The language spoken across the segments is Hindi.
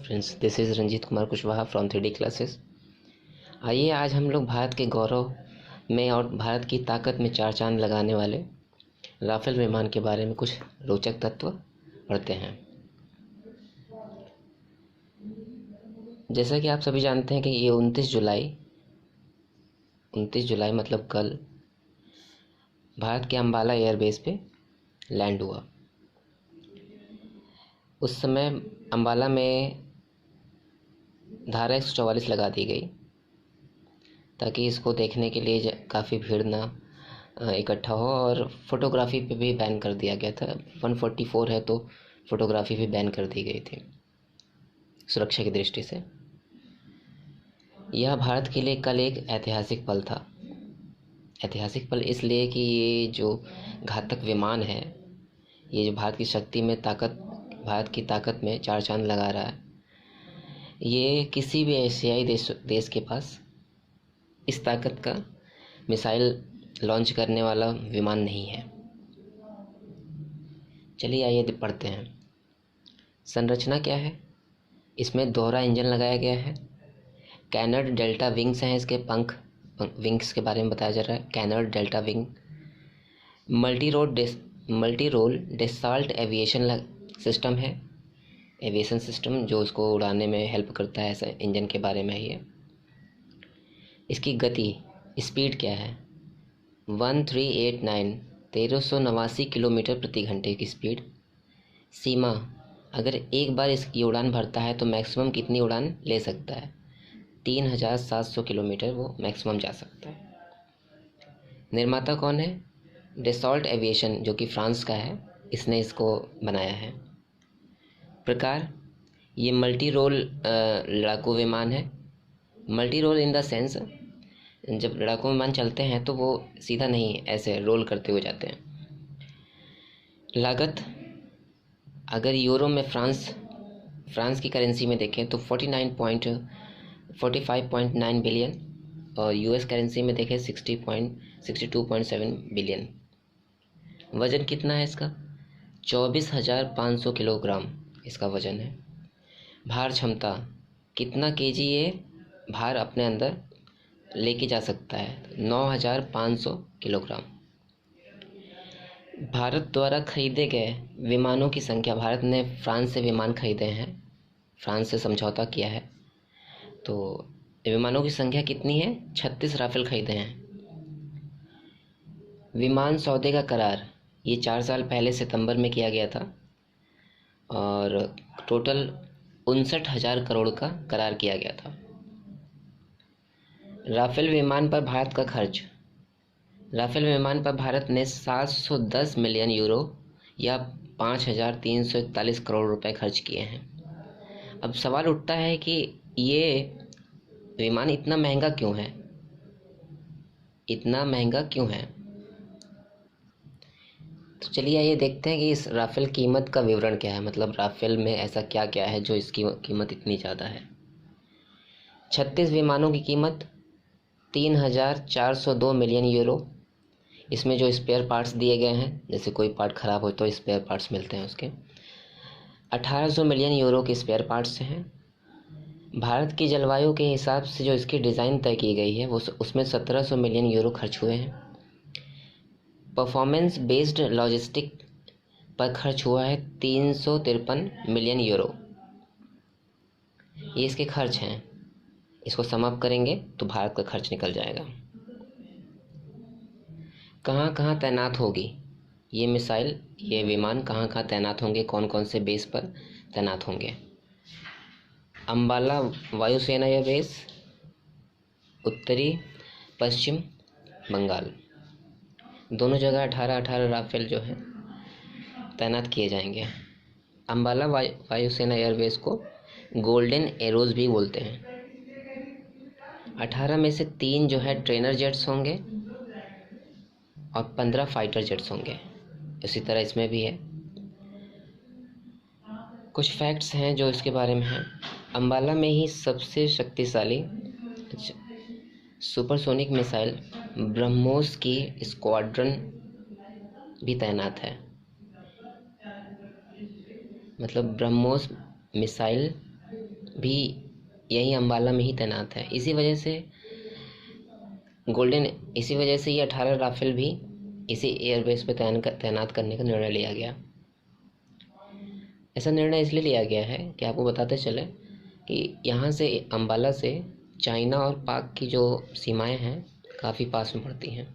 Friends, this is Ranjeet Kumar Kushwaha from 3D classes. आइए आज हम लोग भारत के गौरव में और भारत की ताकत में चार चांद लगाने वाले राफेल विमान के बारे में कुछ रोचक तत्व पढ़ते हैं। जैसा कि आप सभी जानते हैं कि ये 29 जुलाई मतलब कल भारत के अंबाला एयरबेस पे लैंड हुआ। उस समय अंबाला में धारा 144 लगा दी गई ताकि इसको देखने के लिए काफ़ी भीड़ ना इकट्ठा हो, और फोटोग्राफी पे भी बैन कर दिया गया था। 144 है तो फोटोग्राफी भी बैन कर दी गई थी सुरक्षा की दृष्टि से। यह भारत के लिए कल एक ऐतिहासिक पल था। ऐतिहासिक पल इसलिए कि ये जो घातक विमान है, ये जो भारत की ताकत में चार चांद लगा रहा है, ये किसी भी एशियाई देश के पास इस ताकत का मिसाइल लॉन्च करने वाला विमान नहीं है। चलिए आइए पढ़ते हैं। संरचना क्या है? इसमें दोहरा इंजन लगाया गया है। कैनर्ड डेल्टा विंग्स हैं, इसके पंख विंग्स के बारे में बताया जा रहा है। Canard delta wing. Multi role Dassault aviation system है। एविएशन सिस्टम जो उसको उड़ाने में हेल्प करता है, ऐसा इंजन के बारे में है ये। इसकी गति स्पीड क्या है? 1389 किलोमीटर प्रति घंटे की स्पीड। सीमा, अगर एक बार इसकी उड़ान भरता है तो मैक्सिमम कितनी उड़ान ले सकता है? 3700 किलोमीटर वो मैक्सिमम जा सकता है। निर्माता कौन है? डेसॉल्ट एविएशन, जो कि फ्रांस का है, इसने इसको बनाया है। प्रकार, ये मल्टी रोल लड़ाकू विमान है। Multi role in the sense, जब लड़ाकू विमान चलते हैं तो वो सीधा नहीं, ऐसे रोल करते हुए जाते हैं। लागत, अगर यूरो में फ्रांस की करेंसी में देखें तो 45.9 बिलियन, और यूएस करेंसी में देखें 62.7 बिलियन। वज़न कितना है इसका? 24,500 किलोग्राम इसका वज़न है। भार क्षमता, कितना केजी ये भार अपने अंदर लेके जा सकता है? 9,500 किलोग्राम। भारत द्वारा खरीदे गए विमानों की संख्या, भारत ने फ्रांस से विमान खरीदे हैं, फ्रांस से समझौता किया है, तो विमानों की संख्या कितनी है? 36 राफेल खरीदे हैं। विमान सौदे का करार, ये 4 साल पहले सितंबर में किया गया था, और टोटल 59,000 करोड़ का करार किया गया था। राफेल विमान पर भारत का खर्च, राफेल विमान पर भारत ने 710 मिलियन यूरो या 5,341 करोड़ रुपए खर्च किए हैं। अब सवाल उठता है कि ये विमान इतना महंगा क्यों है? तो चलिए आइए देखते हैं कि इस राफेल कीमत का विवरण क्या है। मतलब राफेल में ऐसा क्या क्या है जो इसकी कीमत इतनी ज़्यादा है। 36 विमानों की कीमत 3,402 मिलियन यूरो। इसमें जो स्पेयर पार्ट्स दिए गए हैं, जैसे कोई पार्ट ख़राब हो तो स्पेयर पार्ट्स मिलते हैं उसके, 1,800 मिलियन यूरो के स्पेयर पार्ट्स हैं। भारत की जलवायु के हिसाब से जो इसकी डिज़ाइन तय की गई है वो उसमें 1,700 मिलियन यूरो खर्च हुए हैं। परफॉर्मेंस बेस्ड लॉजिस्टिक पर खर्च हुआ है 353 मिलियन यूरो। ये इसके खर्च हैं। इसको समाप्त करेंगे तो भारत का खर्च निकल जाएगा। कहाँ कहाँ तैनात होगी ये मिसाइल, ये विमान कहाँ कहाँ तैनात होंगे, कौन कौन से बेस पर तैनात होंगे? अंबाला वायुसेना एयरबेस, उत्तरी पश्चिम बंगाल, दोनों जगह 18-18 राफेल जो हैं तैनात किए जाएंगे। अंबाला वायुसेना एयरबेस को गोल्डन एरोज भी बोलते हैं। 18 में से 3 जो है ट्रेनर जेट्स होंगे और 15 फाइटर जेट्स होंगे। इसी तरह इसमें भी है। कुछ फैक्ट्स हैं जो इसके बारे में हैं। अंबाला में ही सबसे शक्तिशाली सुपरसोनिक मिसाइल ब्रह्मोस की स्क्वाड्रन भी तैनात है। मतलब ब्रह्मोस मिसाइल भी यही अम्बाला में ही तैनात है। इसी वजह से ये 18 राफेल भी इसी एयरबेस पे तैनात करने का निर्णय लिया गया। ऐसा निर्णय इसलिए लिया गया है कि आपको बताते चले कि यहाँ से अम्बाला से चाइना और पाक की जो सीमाएं हैं काफ़ी पास में पड़ती हैं।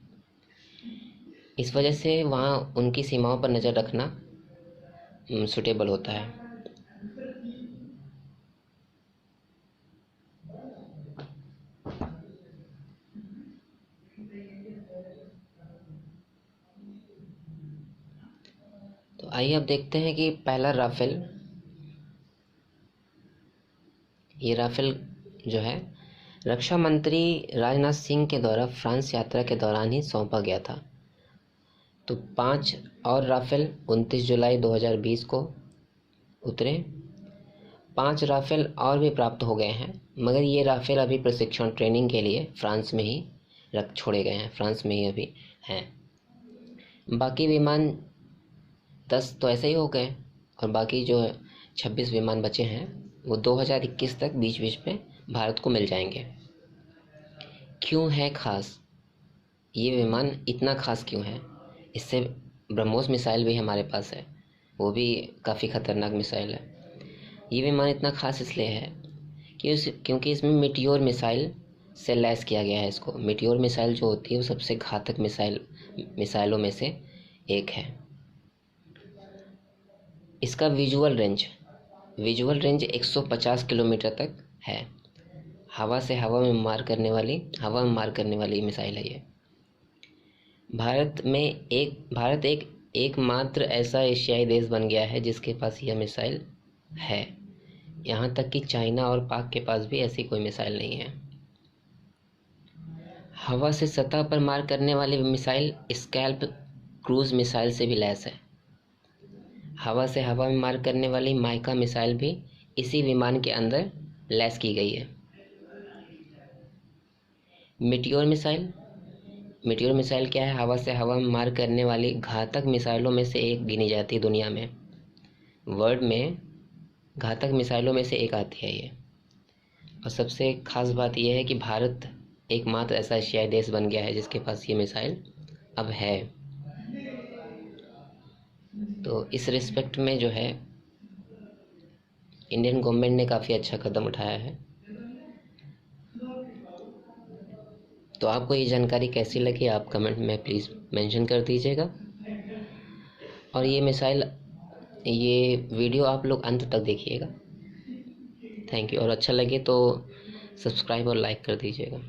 इस वजह से वहाँ उनकी सीमाओं पर नज़र रखना सूटेबल होता है। तो आइए अब देखते हैं कि पहला राफेल, ये राफेल जो है रक्षा मंत्री राजनाथ सिंह के द्वारा फ्रांस यात्रा के दौरान ही सौंपा गया था। तो 5 और राफेल 29 जुलाई 2020 को उतरे। 5 राफेल और भी प्राप्त हो गए हैं, मगर ये राफेल अभी प्रशिक्षण ट्रेनिंग के लिए फ्रांस में ही छोड़े गए हैं, फ्रांस में ही अभी हैं। बाकी विमान 10 तो ऐसे ही हो गए और बाकी जो 26 विमान बचे हैं वो 2021 तक बीच बीच में भारत को मिल जाएंगे। क्यों है खास ये विमान, इतना खास क्यों है? इससे ब्रह्मोस मिसाइल भी हमारे पास है, वो भी काफ़ी ख़तरनाक मिसाइल है। ये विमान इतना खास इसलिए है क्योंकि इसमें मीटियोर मिसाइल से लैस किया गया है इसको। मीटियोर मिसाइल जो होती है वो सबसे घातक मिसाइलों में से एक है। इसका विजुअल रेंज 150 किलोमीटर तक है। हवा में मार करने वाली मिसाइल है ये। भारत एकमात्र ऐसा एशियाई देश बन गया है जिसके पास यह मिसाइल है। यहाँ तक कि चाइना और पाक के पास भी ऐसी कोई मिसाइल नहीं है। हवा से सतह पर मार करने वाली मिसाइल स्कैल्प क्रूज मिसाइल से भी लैस है। हवा में मार करने वाली माइका मिसाइल भी इसी विमान के अंदर लैस की गई है। मीटियोर मिसाइल क्या है? हवा में मार करने वाली घातक मिसाइलों में से एक गिनी जाती है दुनिया में। वर्ल्ड में घातक मिसाइलों में से एक आती है ये। और सबसे खास बात यह है कि भारत एकमात्र ऐसा एशियाई देश बन गया है जिसके पास ये मिसाइल अब है। तो इस रिस्पेक्ट में जो है इंडियन गवर्नमेंट ने काफ़ी अच्छा कदम उठाया है। तो आपको ये जानकारी कैसी लगी आप कमेंट में प्लीज़ मेंशन कर दीजिएगा। और ये वीडियो आप लोग अंत तक देखिएगा। Thank you. और अच्छा लगे तो सब्सक्राइब और लाइक कर दीजिएगा।